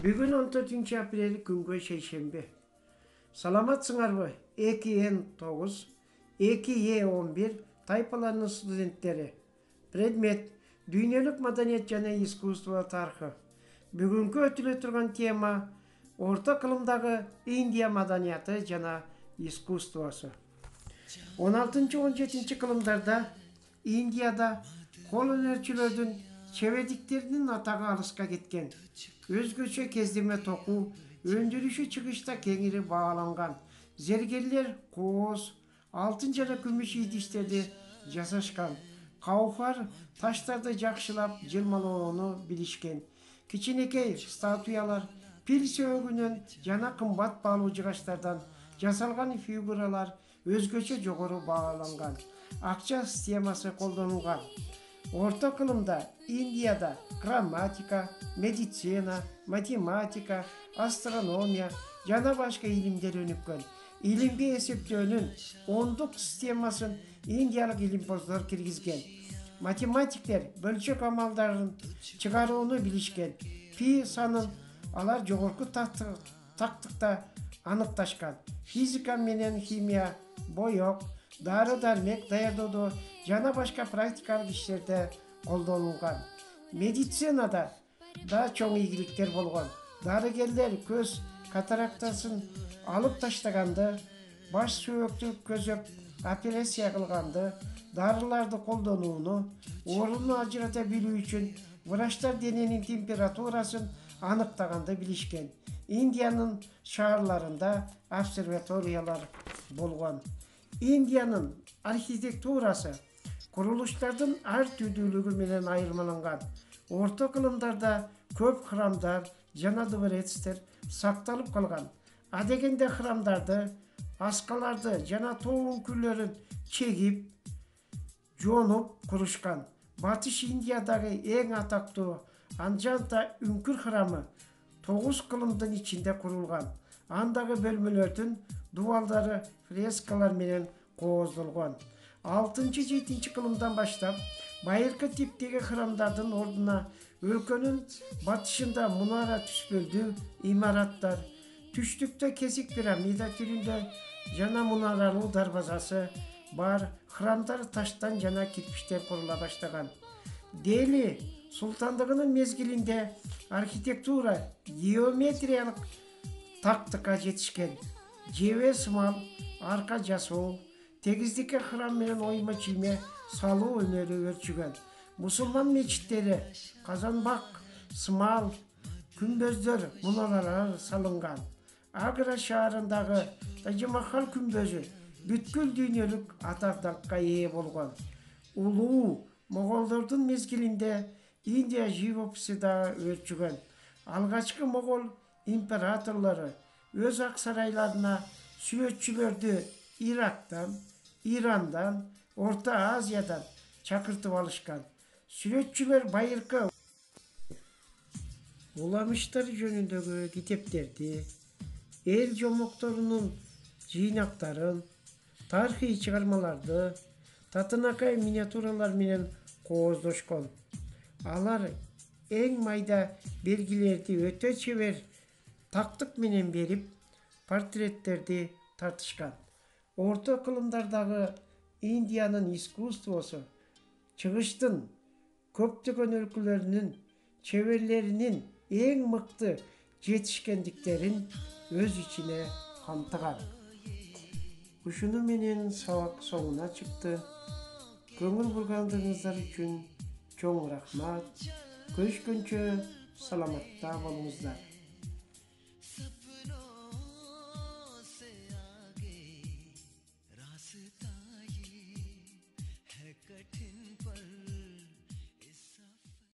Бүгін 14 апрель күнгө шейшембе. Саламатсыңарбы? 2N9, 2E11 тайпаларының студенттері. Предмет дүйнөлүк маданият жана искусство тарыхы. Бүгүнкү өтүлө турган тема орто кылымдагы Индия маданияты жана искусствосу. 16-17 кылымдарда Индияда кол өнөрчүлөрдүн чебердиктеринин атагы алыска кеткен. Өзгөчө кездеме току, өндүрүшү чыгышта кеңири бааланган. Зергерлер кооз, алтын жана күмүш идиштерди жасашкан. Каухар таштарды жакшылап жылмалоону билишкен. Кичинекей статуялар пил сөөгүнөн жана кымбат баалуу жыгачтардан жасалган фигуралар өзгөчө жогору бааланган. Акча системасы колдонулган. Орто кылымда Индияда грамматика, медицина, математика, астрономия жана башка илимдер өнүккөн. Илимге эсептөөнүн ондук системасын индиялык илимпоздор киргизген. Математиктер бөлчөк амалдарын чыгарууну билишкен. Пи санын алар жогорку тактыкта аныкташкан. Физика менен химия, боек, дары-дармек даярдоодо жана башка практикалык иштерде колдонулган. Медицинада да чоң ийгиликтер болгон. Дарыгерлер көз катарактасын алып таштаганды, баш сөөктү көзөп операция кылганды, дарыларды колдонууну, ооруну ажырата билүү үчүн врачтар дененин температурасын аныктаганды билишкен. Индиянын шаарларында обсерваториялар болгон. Индиянын архитектурасы курулуштардын ар түрдүүлүгү менен айырмаланган. Орто кылымдарда көп храмдар жана дворецтер сакталып калган. Адегенде храмдарды, аскаларды жана тоо үңкүрлөрүн чегип, жонуп курушкан. Батыш Индиядагы эң атактуу Анджанта үңкүр храмы 9 кылымдын ичинде курулган. Андагы бөлмөлөрдүн дубалдары фрескалар менен кооздолгон. 6-7 кылымдан баштап байыркы типтеги храмдардын ордуна өлкөнүн батышында мунара түспөлдүү имараттар, түштүктө кесик пирамида түрүндө жана мунаралуу дарбазасы бар храмдар таштан жана кирпичтен курула баштаган. Дели султандыгынын мезгилинде архитектура геометриялык тактыкка жетишкен. Жебе сымал, арка жасоо, тегиздикке храм менен ойма чийме салуу өнөрү өрчүгөн. Мусулман мечиттери казанбак, сымал, күмбөздөр, мунаралар салынган. Агра шаарындагы Тажимахал күмбөзү бүткүл дүйнөлүк атак-даңкка ээ болгон. Улуу моголдордун мезгилинде Индия живописи да өрчүгөн. Алгачкы могол императорлору өз ак сарайларына сүрөтчүлөрдү Ирактан, Ирандан, Орто Азиядан чакыртып алышкан. Сүрөтчүлөр байыркы уламыштар жөнүндөгү китептерди, эл жомокторунун жыйнактарын, тарыхый чыгармаларды, татынакай миниатюралар менен кооздошкон. Алар эң майда белгилерди өтө чебер тактык менен берип, портреттерди тартышкан. Орто кылымдардагы Индиянын искусствосу чыгыштын көптөгөн өлкөлөрүнүн чеберлеринин эң мыкты жетишкендиктерин өз ичине камтыган. Ушуну менен сабак соңуна чыкты. Көңүл бургандыгыңыздар үчүн чоң рахмат. Көрүшкөнчө саламатта болуңуздар.